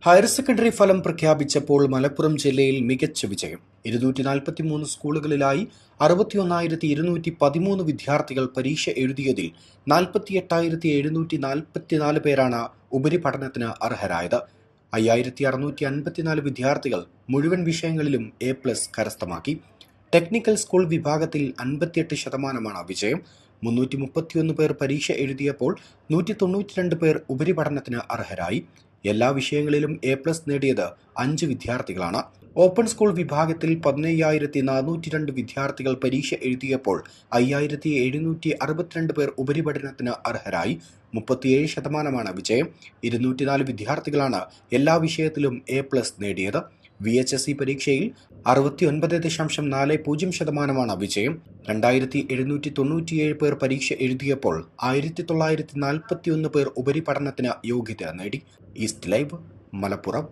Higher secondary ഫലം പ്രഖ്യാപിച്ചപ്പോൾ മലപ്പുറം ജില്ലയിൽ മികച്ച വിജയം. 243 സ്കൂളുകളിലായി 61,213 വിദ്യാർത്ഥികൾ പരീക്ഷ എഴുതിയതിൽ 48,744 പേരാണ് ഉപരിപഠനത്തിന് അർഹരായത്. 5,654 വിദ്യാർത്ഥികൾ മുഴുവൻ വിഷയങ്ങളിലും എ+ കരസ്ഥമാക്കി. ടെക്നിക്കൽ സ്കൂൾ വിഭാഗത്തിൽ 58% വിജയം. 331 പേർ പരീക്ഷ എഴുതിയപ്പോൾ 192 പേർ ഉപരിപഠനത്തിന് അർഹരായി. എല്ലാ വിഷയങ്ങളിലും എ+ നേടിയത് 5 വിദ്യാർത്ഥികളാണ്. ഓപ്പൺ സ്കൂൾ വിഭാഗത്തിൽ 15,402 വിദ്യാർത്ഥികൾ പരീക്ഷ എഴുതിയപ്പോൾ 5,762 പേർ ഉപരിപഠനത്തിന് അർഹരായി. 37% വിജയം. 204 വിദ്യാർത്ഥികളാണ് എല്ലാ വിഷയത്തിലും എ+ നേടിയത്. VHSE പരീക്ഷയിൽ 69.40% വിജയം. 2,797 പേർ പരീക്ഷ എഴുതിയപ്പോൾ 1,941 പേർ ഉപരിപഠനത്തിന് യോഗ്യത നേടി. East live, Malappuram.